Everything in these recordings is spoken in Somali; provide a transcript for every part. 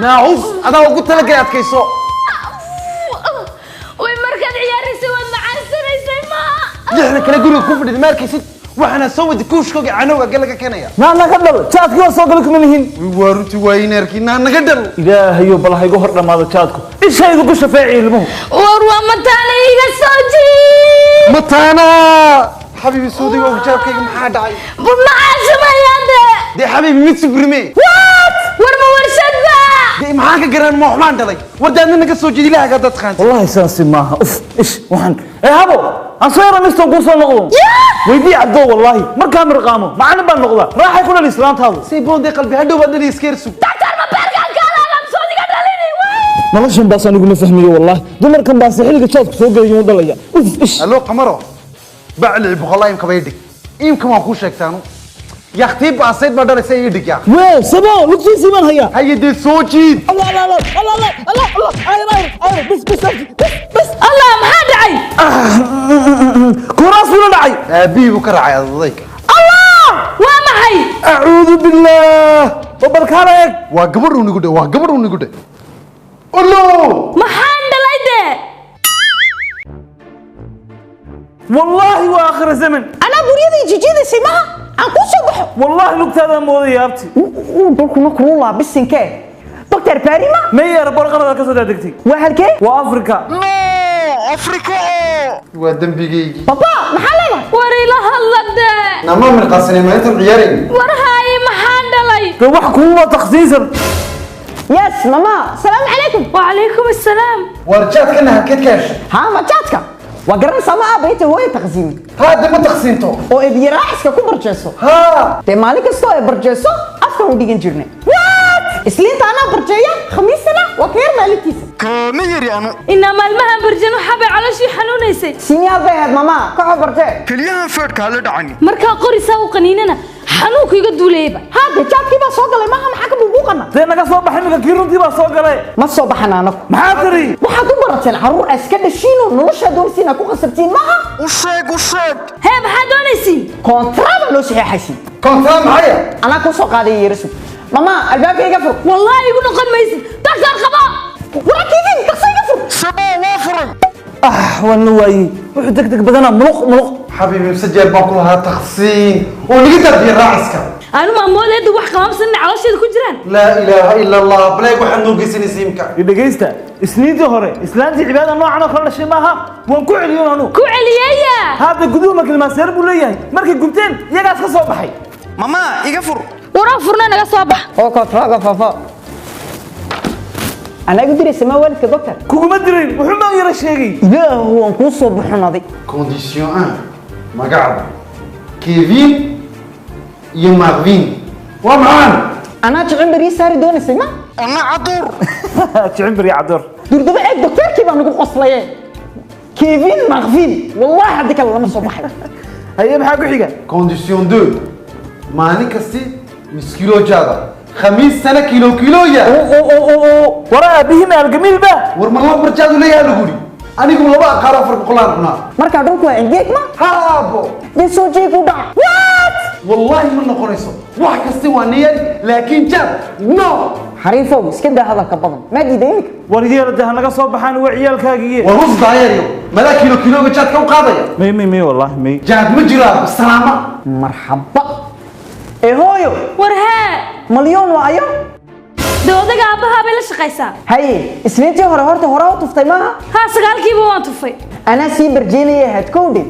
ناعوف أنا قلت لك يا كيسو ومركز عياري سوى معسر يسمع نحن كنا نقول كفر الماركة ست وإحنا نسوي دكوش كوجي عنوة قال لك كنايا ما نقدر شاتك وصل لك منهن وارنتي وين أركينا نقدر إذا هيو بالله يقهر لما هذا شاتكم إيش هاي ذو شفاعي المهم وروى متانا يقصوجي متانا حبيبي سودي وجابك محاد عاي معاش ما يده دي حبيبي ميت سبرمي وات ورمى ورشد بقى دي معاك قران موحمان دلي ودان انك سو جدي لها قد تخانت والله سانسي معها اوف ايش وحن ايه هبو انصير مستو قوسو نقضون ويدي عدو والله مركا مرقامه معنا بان نقضا راح يكون الاسلام هذا سيبون دي قلبي هدو بدل يسكيرسو دكتور ما برقان قال انا مصودي قدريني noloshan baas anigu ma fahmiyo wallahi dumarkan baas xilliga jaadku soo galayo dhalaya ish الو قمرو بعلي بخلاي يمكن بيدك يمكن ما كوش شيكتانو يا اختي باسيد بدر سيدك يا wee sabo lugtiisii baan hayaa هي دي سوجي الله الله الله الله الله الله الله بس الله ما دعي كراس ولا دعي ابي بكره يا ضيك الله وما هي اعوذ بالله وبركاتك وقبروني قد وقبروني قد الله ما حندل ايده والله واخر الزمن أنا بريدي جيجيدي سماها أنكو صبح والله لقتها مودي يا ابتي ودولكنا كلولا بسنكه دكتور باريما ما يا رب القرض كسر دقتي وهالكي وافريكا افريكا ودم بيجي بابا محلنا وري لها اللده نما من قاسني ما انت عيارين ورهاي ما حندلي روح كوما تخصيصا يس ماما السلام عليكم وعليكم السلام ورجعت كنا هكيت كاش ها ما جاتك وقرن سما بيتي هو تقسيمي هذا ما تقسيمته oo ibyi raaxiska ku barjeeso ها de maalin kasta ay barjeeso afka u dhigan jirnay what isliinta ana barjeeya khamiisna waa ka yar maalintiisa كاميري انا انما المهم برجن حبي على شي حنونيسي sinyaal bay ahayd mama ka barjee كليها فيرك هلا دعني marka qorisa u qaniinana xanuunku iga duuleeyba hada jaadkii baa soo galay maaha maxaa ka buuqana dee naga soo baxay ninka kiiruntii baa soo galay ma soo baxana anagu maxaa tiri waxaad u barateen caruur iska dhashiino nolosha doonsiina ku qasabtiin maaha وشيك hee maxaa doonaysiin kontraba loo saxeexaysiin كنت معايا anaa ku soo qaaday yeerisu mama albaabkayga fur wallahi igu noqon maysid doctor qaba warakiidin kasayga fur سبا وافر waan la waayey wuxuu degdeg badanaa muluq حبيبي مسجل باكل هذا تخصين ونقدر في راسك anu ma moodeedu wax qaamsan caloosheeda ku jiraan لا اله الا الله بلاي waxaan noo geysanay siimka dhageysta isniintii hore islaantii cibaada noocan oo kale dhashay maaha waan ku celiyo anu ku celiyaya hadda guduhu ma kilmaaseer buu leeyahay markay gubteen iyagaas ka soo baxay ماما iga fur waran furna naga soo bax oo kontraga faafo anagu diraysa ma waalidka doctor kuguma dirin wuxuu ma yara sheegay ilaahu waan kuu soo buxunaday condition 1 مقعد كيفين يا مارفين ومعان anaa jicin barii saari doonaysay ma انا عدور jicin bari cadoor durdaba eeg doctorkii baa nagu qoslaye kevin makvin wallahi haddi kale lama soo baxay haye maxaa ku xiga condition 2 ماني كستي مسكيلو جادا 5 سنه كيلو يا waraa aabihii maalgamiil ba ورما الله برجادو ليا لغوري انيغو لبا قارا فرق قلان markaa dhulku waa engeeg ma هابو dee soo jeeg u dhac what والله ما نقونيسو واحد كستي وانيان لكن جاب نو xariifow iska daa hadalka badan ma diiday imika war yeelada hanaga soo baxaan waa ciyaalkaagiye ورز دايريو ملا كيلو جاد كم قاديا may wallahi may جاد مجرا بالسلامه marxaba ee hooyo war hee malyoon waa ayo doodaga aabaha bay la shaqaysaa haye isniintii hore horta hore u tuftay maaha ha sagaalkiiba waan tufay anaa sii barjeenaya ahayd kowdhe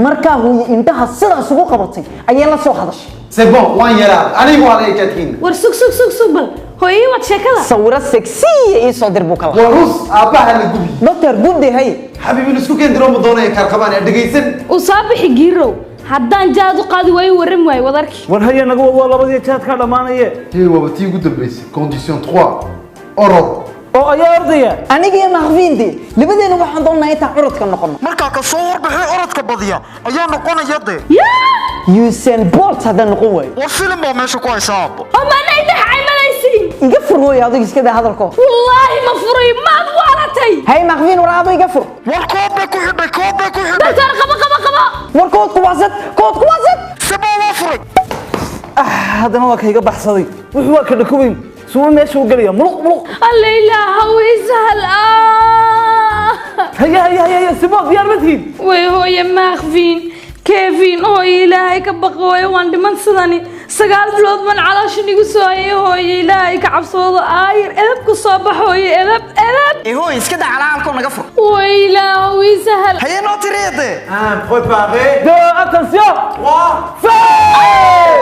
markaa hooye indhaha sidaas ugu qabatay ayay la soo hadashay سي بون وان يلا انيغو على جاتكين war sug bal hooyii wad sheekada sawiro seksiya ii soo dir buu kala ورز اباها لغبي doctor gudde haye حبيبي نسكو كان دروم دوناي كاركبان ادغيسن uu soo bixi giirow haddaan jaad u qaadi waayo waran waayo wadarkii war haye naga wad waa labadii jaadka dhamaanaye هي وبتي قد بليس كونديسيون 3 اورو oo ayaa ordaya aniga iyo makviinde labadeena waxaan doonaa intaan curadka noqono marka ka soo warbixi orodka badiya ayaa noqonaya de usain bolt haddaan noqon waayo war filim baa meesha ku haysaa oo maana inta xaymalaysiin iga fur hooyo adiga iska daa hadalko wallaahi ma furay maad waalatay hay makviin waraabo iga fur war koob ku xidhay doctor qaba war koodku waa sad koodku haddana waa kayga baxsaday wuxuu waa ka dhakubayn suuba meesha u galaya muluq alla ilaaha way sahal haya sibood diyaar ma tihiin way hooye maakfiin كيفين هو إلهي كبقوي واندمان صداني سقال بلود من على شنو سوي هو إلهي كعبصوض آير إذب كصباح هو إذب هو يسكت على عالكم نقفر وإلهي سهل هيا نوتي ريدي Préparé. 2 attention Trois. Fais